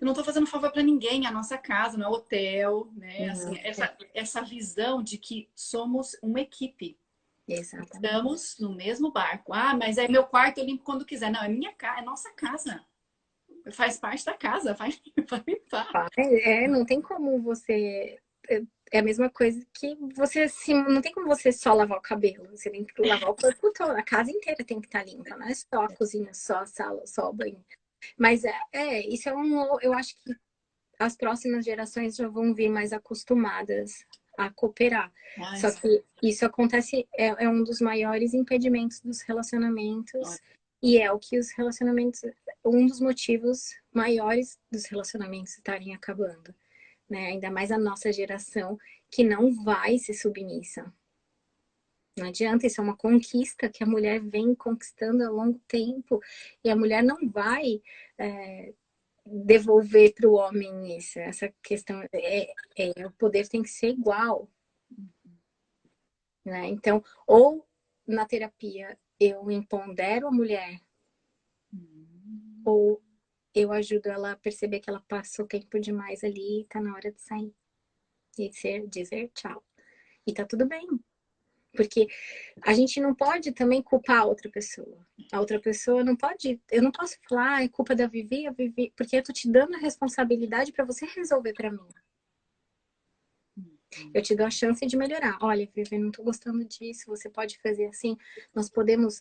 eu não tô fazendo favor para ninguém, é a nossa casa, não é hotel, né? Assim, Não, essa visão de que somos uma equipe. exatamente. Estamos no mesmo barco. Ah, mas é meu quarto, eu limpo quando quiser. Não, é minha casa, é nossa casa. Faz parte da casa, vai limpar. Não tem como você. É a mesma coisa que você assim, não tem como você só lavar o cabelo. Você tem que lavar o corpo todo. A casa inteira tem que estar limpa, não é só a cozinha, só a sala, só o banho. Mas isso é eu acho que as próximas gerações já vão vir mais acostumadas a cooperar. Ai, Só que isso acontece, é um dos maiores impedimentos dos relacionamentos e é o que os relacionamentos, um dos motivos maiores dos relacionamentos estarem acabando, né? Ainda mais a nossa geração que não vai ser submissa. Não adianta, isso é uma conquista que a mulher vem conquistando ao longo tempo e a mulher não vai devolver para o homem isso. Essa questão o poder tem que ser igual, né? Então, ou na terapia eu empodero a mulher, ou eu ajudo ela a perceber que ela passou tempo demais ali e tá na hora de sair e dizer tchau. E tá tudo bem. Porque a gente não pode também culpar a outra pessoa. A outra pessoa não pode. Eu não posso falar, é culpa da Vivi, a Vivi, porque eu tô te dando a responsabilidade para você resolver para mim. Eu te dou a chance de melhorar. Olha, Vivi, não tô gostando disso, você pode fazer assim. Nós podemos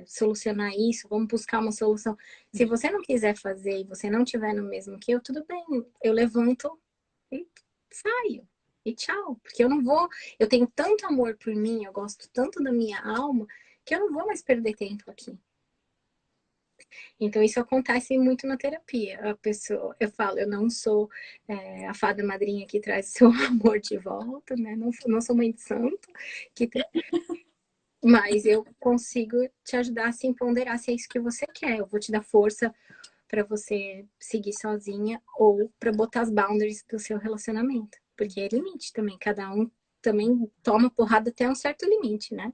solucionar isso, vamos buscar uma solução. Se você não quiser fazer e você não tiver no mesmo que eu, tudo bem. Eu levanto e saio. E tchau. Porque eu não vou. Eu tenho tanto amor por mim, eu gosto tanto da minha alma, que eu não vou mais perder tempo aqui. Então, isso acontece muito na terapia. A pessoa, eu falo, eu não sou a fada madrinha que traz seu amor de volta, né? Não sou mãe de santo, que mas eu consigo te ajudar a se empoderar se é isso que você quer. Eu vou te dar força para você seguir sozinha ou para botar as boundaries do seu relacionamento. Porque é limite também. Cada um também toma porrada até um certo limite, né?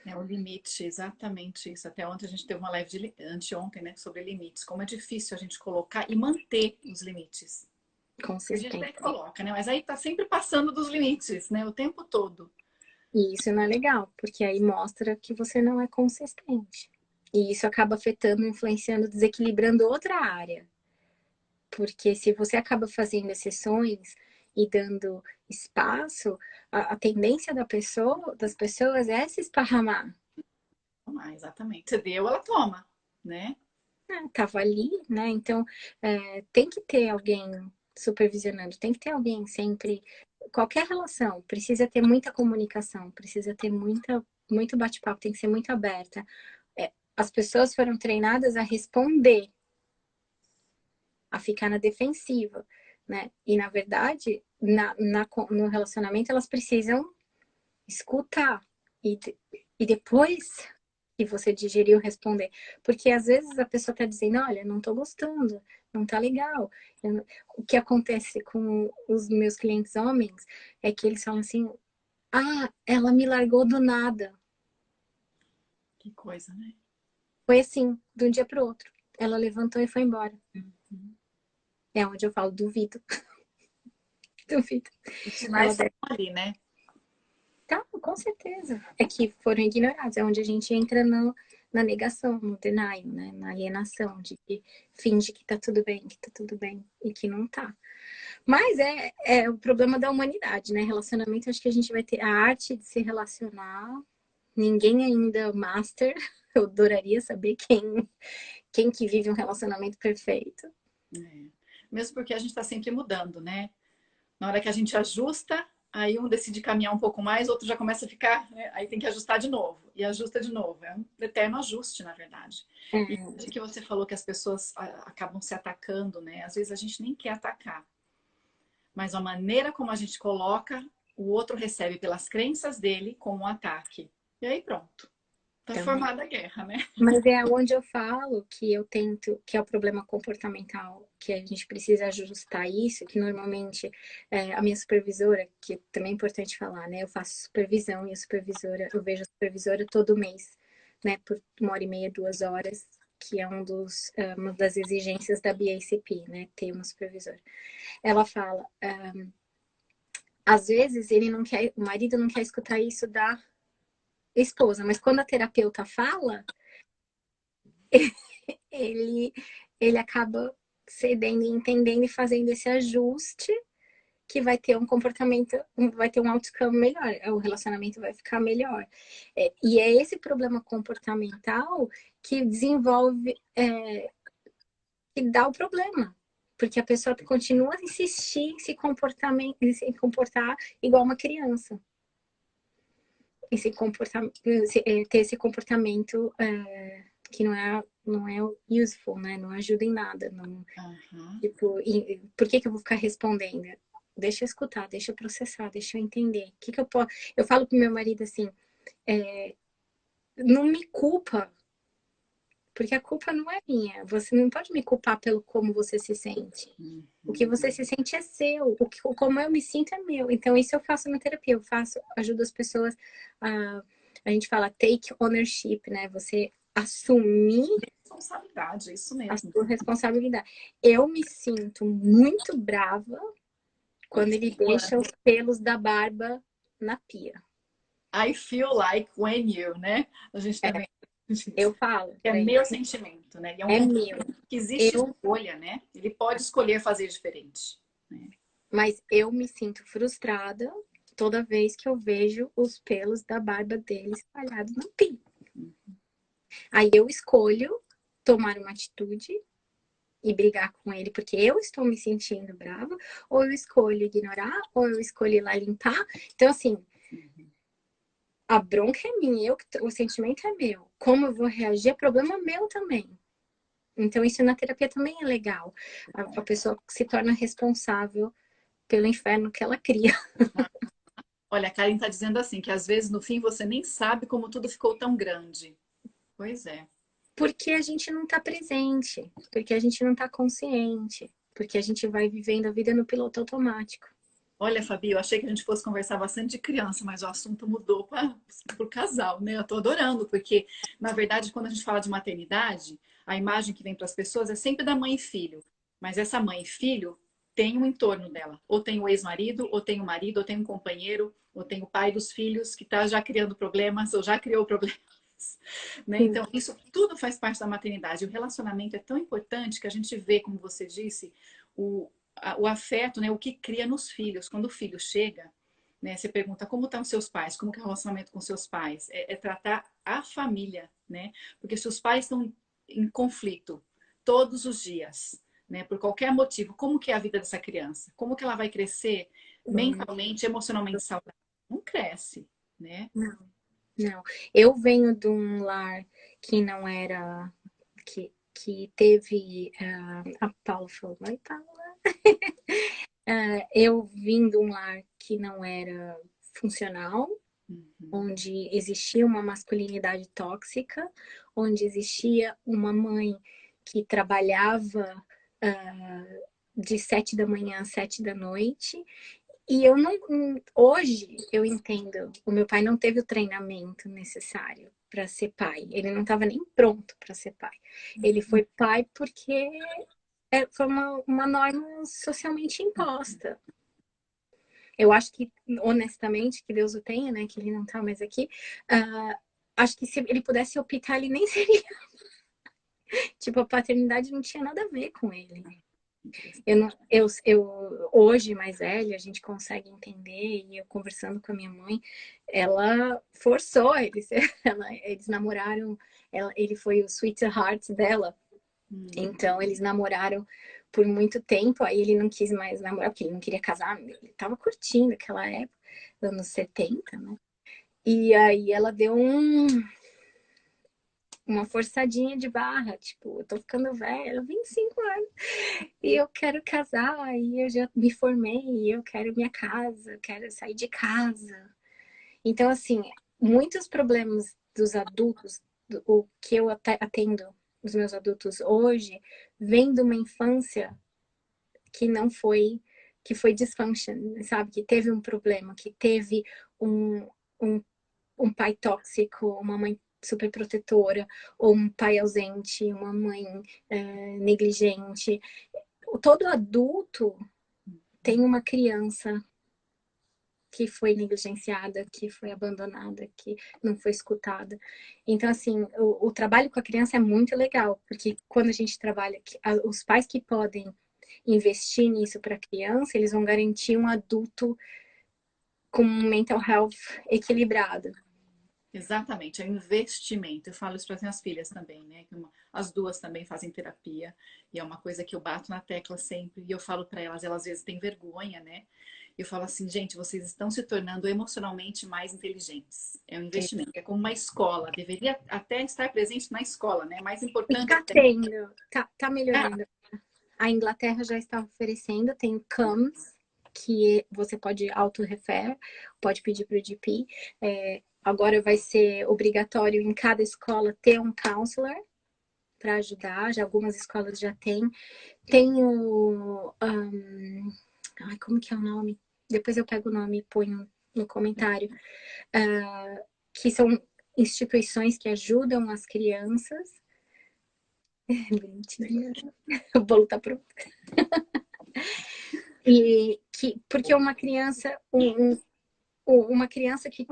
é o limite, exatamente isso. Até ontem a gente teve uma live anteontem, né, sobre limites. Como é difícil a gente colocar e manter os limites. A gente até Consistente. coloca, né? Mas aí tá sempre passando dos limites, né? O tempo todo. E isso não é legal, porque aí mostra que você não é consistente. E isso acaba afetando, influenciando, desequilibrando outra área. Porque se você acaba fazendo exceções e dando espaço, a tendência das pessoas é se esparramar. Ah, exatamente. Você deu, ela toma, né? Tava ali, né? Então, tem que ter alguém supervisionando, tem que ter alguém sempre. Qualquer relação precisa ter muita comunicação, precisa ter muito bate-papo, tem que ser muito aberta. As pessoas foram treinadas a responder, a ficar na defensiva, né? E na verdade, no relacionamento, elas precisam escutar e, e depois que você digeriu responder. Porque às vezes a pessoa tá dizendo, olha, não tô gostando, não tá legal. O que acontece com os meus clientes homens é que eles falam assim, ah, ela me largou do nada. Que coisa, né? Foi assim, de um dia pro outro. Ela levantou e foi embora. Uhum. É onde eu falo, duvido. Duvido. Os Ela sinais estão deve. ali, né? Tá, com certeza. É que foram ignorados. É onde a gente entra na negação, no denial, né? Na alienação, de que finge que tá tudo bem, que tá tudo bem e que não tá. Mas é o problema da humanidade, né? Relacionamento, acho que a gente vai ter a arte de se relacionar. Ninguém ainda master. Eu adoraria saber quem que vive um relacionamento perfeito. É. Mesmo porque a gente está sempre mudando, né? Na hora que a gente ajusta, aí um decide caminhar um pouco mais, outro já começa a ficar, né? Aí tem que ajustar de novo e ajusta de novo. É um eterno ajuste, na verdade. E É, de que você falou que as pessoas acabam se atacando, né? Às vezes a gente nem quer atacar, mas a maneira como a gente coloca, o outro recebe pelas crenças dele como um ataque. E aí pronto. Tá formada a guerra, né? Mas é onde eu falo que eu tento, que é o problema comportamental, que a gente precisa ajustar isso, que normalmente a minha supervisora, que também é importante falar, né? Eu faço supervisão e a supervisora, eu vejo a supervisora todo mês, né? Por 1h30, 2 horas, que é uma das exigências da BACP, né? Ter uma supervisora. Ela fala, às vezes ele não quer, o marido não quer escutar isso da esposa, mas quando a terapeuta fala, ele, ele acaba cedendo e entendendo e fazendo esse ajuste que vai ter um comportamento, vai ter um outcome melhor, o relacionamento vai ficar melhor. E é esse problema comportamental que desenvolve, que dá o problema. Porque a pessoa continua a insistir em se comportar igual uma criança. Ter esse comportamento que não é useful, né? Não ajuda em nada. Não, tipo, por que eu vou ficar respondendo? Deixa eu escutar, deixa eu processar, deixa eu entender. O que eu posso... Eu falo pro meu marido assim, não me culpa, porque a culpa não é minha. Você não pode me culpar pelo como você se sente. O que você se sente é seu. Como eu me sinto é meu. Então, isso eu faço na terapia. Ajudo as pessoas a gente fala take ownership, né? Você assumir Responsabilidade, é isso a mesmo. sua responsabilidade. Eu me sinto muito brava quando ele deixa os pelos da barba na pia. I feel like when you, né? A gente também Eu falo. é meu sentimento, né? E é um meu. que existe escolha, né? Ele pode escolher fazer diferente. Né? Mas eu me sinto frustrada toda vez que eu vejo os pelos da barba dele espalhados na pia. Aí eu escolho tomar uma atitude e brigar com ele porque eu estou me sentindo brava, ou eu escolho ignorar, ou eu escolho ir lá limpar. Então, assim, a bronca é minha, o sentimento é meu. Como eu vou reagir é problema meu também. Então, isso na terapia também é legal. A pessoa se torna responsável pelo inferno que ela cria. Olha, a Karen está dizendo assim, que às vezes no fim você nem sabe como tudo ficou tão grande. Pois é. Porque a gente não está presente, porque a gente não está consciente, porque a gente vai vivendo a vida no piloto automático. Olha, Fabi, eu achei que a gente fosse conversar bastante de criança, mas o assunto mudou para o casal, né? Eu tô adorando, porque, na verdade, quando a gente fala de maternidade, a imagem que vem para as pessoas é sempre da mãe e filho. Mas essa mãe e filho tem um entorno dela. Ou tem o ex-marido, ou tem o marido, ou tem um companheiro, ou tem o pai dos filhos que está já criando problemas, ou já criou problemas. Né? Então, isso tudo faz parte da maternidade. O relacionamento é tão importante que a gente vê, como você disse, o afeto, né, o que cria nos filhos. Quando o filho chega, né, você pergunta como estão seus pais, como que é o relacionamento com seus pais. É tratar a família, né? Porque se os pais estão em conflito todos os dias, né, por qualquer motivo, como que é a vida dessa criança? Como que ela vai crescer mentalmente, emocionalmente saudável? Não cresce, né? Não, não. Eu venho de um lar que não era... que teve... a Paula falou, vai, Paula. Eu vim de um lar que não era funcional, onde existia uma masculinidade tóxica, onde existia uma mãe que trabalhava de 7 da manhã às 7 da noite. E eu não. Hoje eu entendo, o meu pai não teve o treinamento necessário para ser pai. Ele não estava nem pronto para ser pai. Ele foi pai porque foi uma norma socialmente imposta. Eu acho que, honestamente, que Deus o tenha, né? Que ele não tá mais aqui. Acho que se ele pudesse optar, ele nem seria. Tipo, a paternidade não tinha nada a ver com ele. Hoje, mais velha, a gente consegue entender, e eu conversando com a minha mãe, ela forçou eles. Eles namoraram, ele foi o sweetheart dela. Então, eles namoraram por muito tempo, aí ele não quis mais namorar, porque ele não queria casar, ele tava curtindo aquela época, anos 70, né? E aí ela deu uma forçadinha de barra, tipo, eu tô ficando velha, 25 anos, e eu quero casar, e eu já me formei, e eu quero minha casa, eu quero sair de casa. Então, assim, muitos problemas dos adultos, o que eu atendo os meus adultos hoje, vem de uma infância que não foi, que foi dysfunction, sabe? Que teve um problema, que teve um, um, um pai tóxico, uma mãe super protetora, ou um pai ausente, uma mãe negligente. Todo adulto tem uma criança que foi negligenciada, que foi abandonada, que não foi escutada. Então, assim, o trabalho com a criança é muito legal, porque quando a gente trabalha, os pais que podem investir nisso para a criança, eles vão garantir um adulto com um mental health equilibrado. Exatamente, é um investimento. Eu falo isso para as minhas filhas também, né? As duas também fazem terapia e é uma coisa que eu bato na tecla sempre. E eu falo para elas, elas às vezes têm vergonha, né? Eu falo assim, gente, vocês estão se tornando emocionalmente mais inteligentes. É um investimento, é como uma escola, deveria até estar presente na escola, né? Mais importante. Está tendo, tá melhorando. A Inglaterra já está oferecendo, tem o CAMS, que você pode auto-refer, pode pedir para o GP. Agora vai ser obrigatório em cada escola ter um counselor para ajudar, já algumas escolas já têm. Tem o... como que é o nome? Depois eu pego o nome e ponho no comentário. Que são instituições que ajudam as crianças. Bonitinha. O bolo tá pronto. Porque uma criança, uma criança que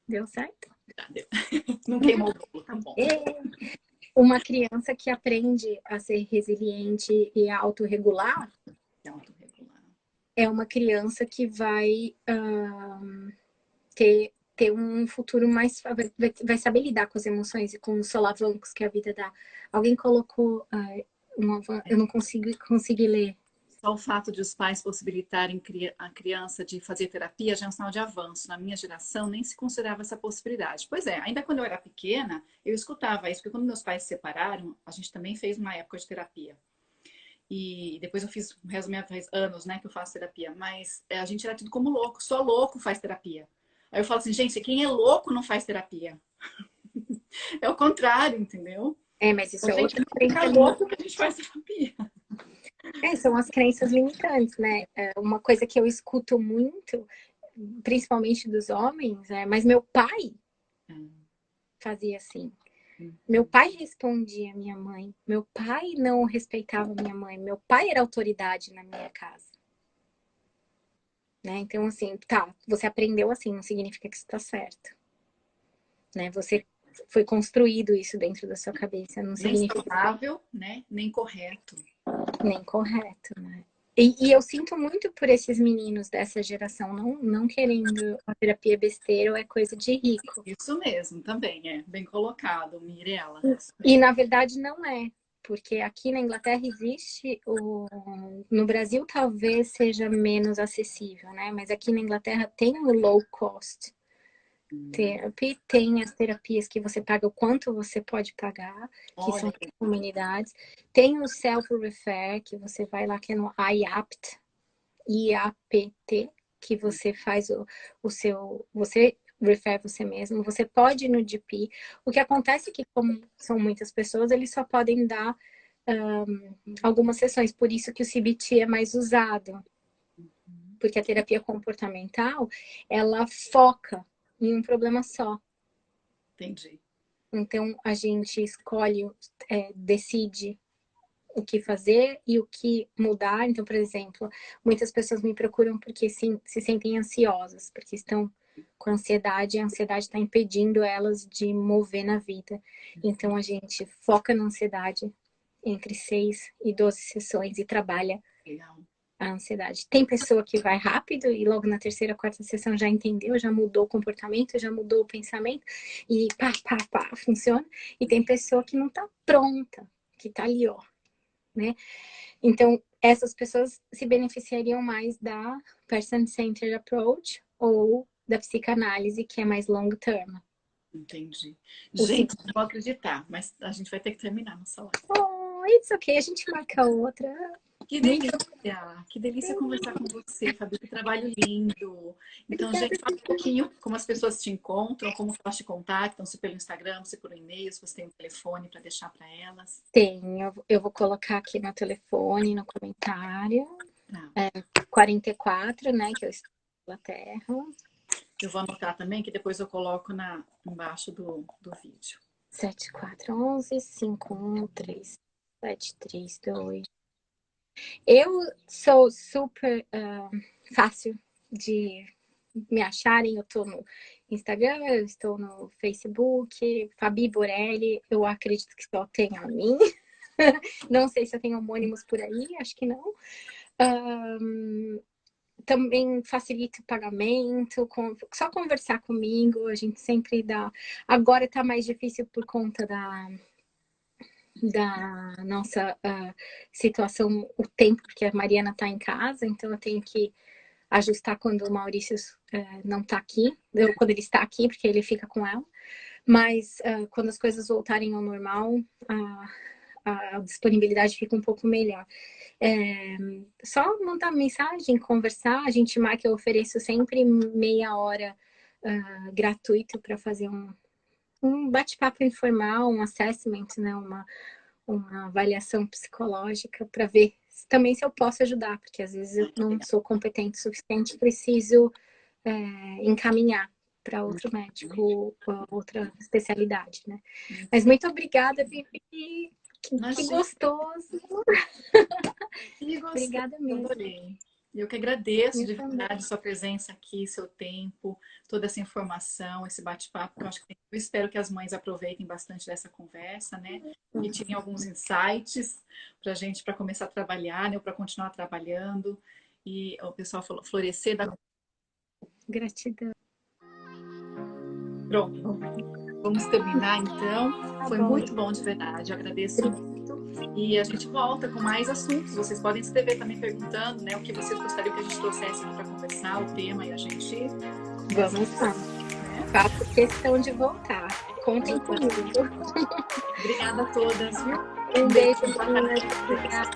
deu certo? Não queimou o bolo, tá bom. Uma criança que aprende a ser resiliente e a autorregular é uma criança que vai ter um futuro mais... Vai saber lidar com as emoções e com os solavancos que a vida dá. Alguém colocou... eu não consegui ler. Só o fato de os pais possibilitarem a criança de fazer terapia já é um sinal de avanço. Na minha geração nem se considerava essa possibilidade. Pois é, ainda quando eu era pequena, eu escutava isso, porque quando meus pais se separaram, a gente também fez uma época de terapia. E depois eu fiz, resumindo, faz anos, né, que eu faço terapia. Mas a gente era tido como louco, só louco faz terapia. Aí eu falo assim, gente, quem é louco não faz terapia. É o contrário, entendeu? Mas isso é outra crença. É louco que a gente faz terapia. São as crenças limitantes, né? Uma coisa que eu escuto muito, principalmente dos homens, mas meu pai fazia assim. Meu pai respondia a minha mãe. Meu pai não respeitava minha mãe. Meu pai era autoridade na minha casa. Né? Então, assim, você aprendeu assim, não significa que isso está certo. Né? Você foi construído isso dentro da sua cabeça. Não significa... Nem saudável, né? Nem correto. Nem correto, né? E eu sinto muito por esses meninos dessa geração não querendo a terapia besteira ou é coisa de rico. Isso mesmo, também é bem colocado, Mirella. E na verdade não é, porque aqui na Inglaterra existe no Brasil talvez seja menos acessível, né? Mas aqui na Inglaterra tem o low cost therapy, tem as terapias que você paga o quanto você pode pagar, que são comunidades. Tem o self-refer, que você vai lá, que é no IAPT, IAPT, que você faz o seu... Você refer você mesmo. Você pode ir no GP. O que acontece é que, como são muitas pessoas, eles só podem dar algumas sessões. Por isso que o CBT é mais usado. Porque a terapia comportamental, ela foca em um problema só. Entendi. Então, a gente escolhe, decide o que fazer e o que mudar. Então, por exemplo, muitas pessoas me procuram porque se sentem ansiosas, porque estão com ansiedade e a ansiedade está impedindo elas de mover na vida. Então, a gente foca na ansiedade entre 6 e 12 sessões e trabalha a ansiedade. Tem pessoa que vai rápido e logo na terceira, quarta sessão já entendeu, já mudou o comportamento, já mudou o pensamento e funciona. E tem pessoa que não tá pronta, que tá ali, ó, né? Então, essas pessoas se beneficiariam mais da Person-Centered Approach ou da psicanálise, que é mais long term. Entendi. Gente, não vou acreditar, mas a gente vai ter que terminar nossa live. Oh, it's okay, a gente marca outra. Que delícia conversar com você, Fabi, que trabalho lindo. Então, gente, fala um pouquinho como as pessoas te encontram, como elas te contactam, se pelo Instagram, se por e-mail, se você tem um telefone para deixar para elas. Tenho, eu vou colocar aqui no telefone, no comentário. Tá. 44, né, que eu estou na Inglaterra. Eu vou anotar também, que depois eu coloco embaixo do vídeo. 7411-513-732. Eu sou super fácil de me acharem. Eu estou no Instagram, eu estou no Facebook, Fabi Borelli, eu acredito que só tem a mim. Não sei se eu tenho homônimos por aí, acho que não. Também facilita o pagamento, só conversar comigo, a gente sempre dá. Agora está mais difícil por conta da nossa situação, o tempo, porque a Mariana está em casa, então eu tenho que ajustar quando o Maurício não está aqui, quando ele está aqui, porque ele fica com ela. Mas quando as coisas voltarem ao normal, a disponibilidade fica um pouco melhor. Só mandar mensagem, conversar, a gente marca, eu ofereço sempre meia hora gratuito para fazer um bate-papo informal, um assessment, né? Uma avaliação psicológica para ver também se eu posso ajudar, porque às vezes eu não sou competente o suficiente, preciso encaminhar para outro médico, outra especialidade, né? Mas muito obrigada, Vivi. Que gostoso! Obrigada mesmo. Adorei. Eu que agradeço de verdade sua presença aqui, seu tempo, toda essa informação, esse bate-papo. Eu espero que as mães aproveitem bastante dessa conversa, né? E tirem alguns insights para a gente, para começar a trabalhar, né? Ou para continuar trabalhando. E o pessoal falou, florescer da... Gratidão. Pronto. Vamos terminar, então. Foi muito bom, de verdade. Eu agradeço muito. E a gente volta com mais assuntos. Vocês podem escrever também perguntando, né, o que vocês gostariam que a gente trouxesse para conversar, o tema, e a gente... Vamos lá. Faço questão de voltar. Contem comigo. Obrigada a todas, viu? Um beijo. Obrigada.